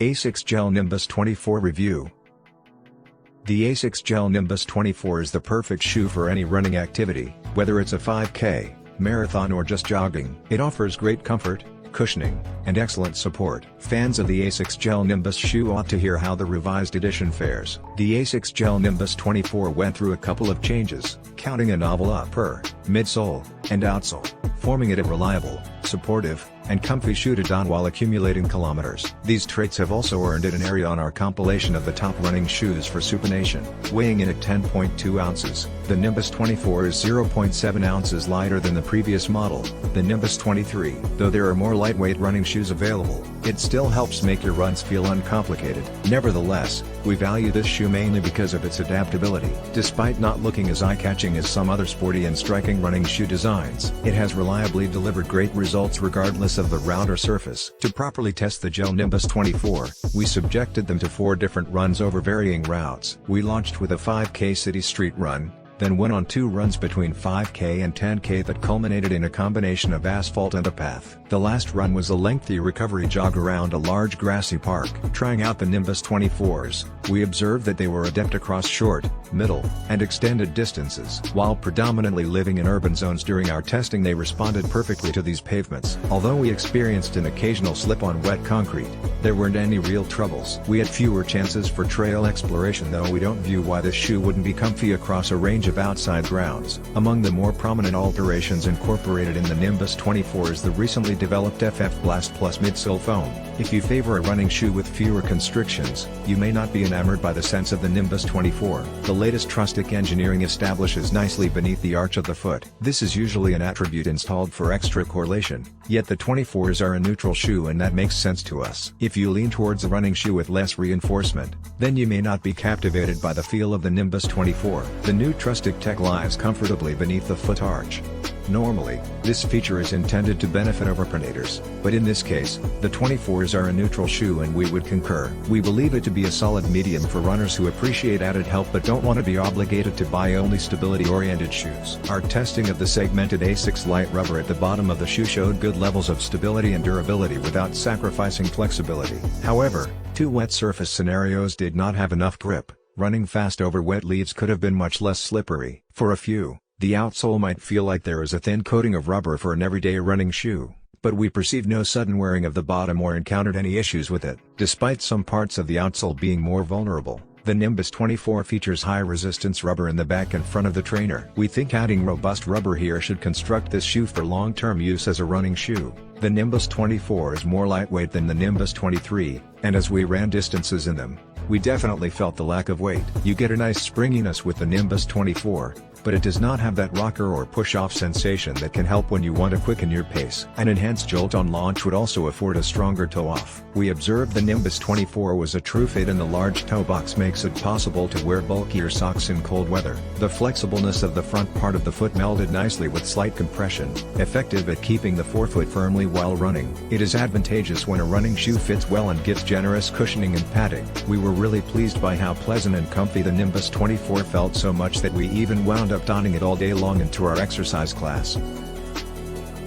Asics Gel Nimbus 24 Review. The Asics Gel Nimbus 24 is the perfect shoe for any running activity, whether it's a 5K, marathon or just jogging. It offers great comfort, cushioning, and excellent support. Fans of the Asics Gel Nimbus shoe ought to hear how the revised edition fares. The Asics Gel Nimbus 24 went through a couple of changes, counting a novel upper, midsole, and outsole, forming it a reliable, supportive, and comfy shoe to don while accumulating kilometers. These traits have also earned it an area on our compilation of the top running shoes for supination. Weighing in at 10.2 ounces, the Nimbus 24 is 0.7 ounces lighter than the previous model, the Nimbus 23. Though there are more lightweight running shoes available, it still helps make your runs feel uncomplicated. Nevertheless, we value this shoe mainly because of its adaptability. Despite not looking as eye-catching as some other sporty and striking running shoe designs, it has reliably delivered great results regardless of the route or surface. To properly test the Gel Nimbus 24, we subjected them to 4 different runs over varying routes. We launched with a 5K city street run, then went on 2 runs between 5K and 10K that culminated in a combination of asphalt and a path. The last run was a lengthy recovery jog around a large grassy park. Trying out the Nimbus 24s, we observed that they were adept across short, middle, and extended distances. While predominantly living in urban zones during our testing, they responded perfectly to these pavements. Although we experienced an occasional slip on wet concrete, there weren't any real troubles. We had fewer chances for trail exploration, though we don't view why this shoe wouldn't be comfy across a range of outside grounds. Among the more prominent alterations incorporated in the Nimbus 24 is the recently developed FF Blast Plus midsole foam. If you favor a running shoe with fewer constrictions, you may not be enamored by the sense of the Nimbus 24. The latest Trusstic engineering establishes nicely beneath the arch of the foot. This is usually an attribute installed for extra correlation, yet the 24s are a neutral shoe and that makes sense to us. If you lean towards a running shoe with less reinforcement, then you may not be captivated by the feel of the Nimbus 24. The new Trusstic tech lies comfortably beneath the foot arch. Normally, this feature is intended to benefit overpronators, but in this case, the 24s are a neutral shoe and we would concur. We believe it to be a solid medium for runners who appreciate added help but don't want to be obligated to buy only stability-oriented shoes. Our testing of the segmented Asics light rubber at the bottom of the shoe showed good levels of stability and durability without sacrificing flexibility. However, 2 wet surface scenarios did not have enough grip. Running fast over wet leaves could have been much less slippery. For a few, the outsole might feel like there is a thin coating of rubber for an everyday running shoe, but we perceived no sudden wearing of the bottom or encountered any issues with it. Despite some parts of the outsole being more vulnerable, the Nimbus 24 features high-resistance rubber in the back and front of the trainer. We think adding robust rubber here should construct this shoe for long-term use as a running shoe. The Nimbus 24 is more lightweight than the Nimbus 23, and as we ran distances in them, we definitely felt the lack of weight. You get a nice springiness with the Nimbus 24, but it does not have that rocker or push-off sensation that can help when you want to quicken your pace. An enhanced jolt on launch would also afford a stronger toe-off. We observed the Nimbus 24 was a true fit and the large toe box makes it possible to wear bulkier socks in cold weather. The flexibleness of the front part of the foot melded nicely with slight compression, effective at keeping the forefoot firmly while running. It is advantageous when a running shoe fits well and gives generous cushioning and padding. We were really pleased by how pleasant and comfy the Nimbus 24 felt, so much that we even wound up donning it all day long into our exercise class.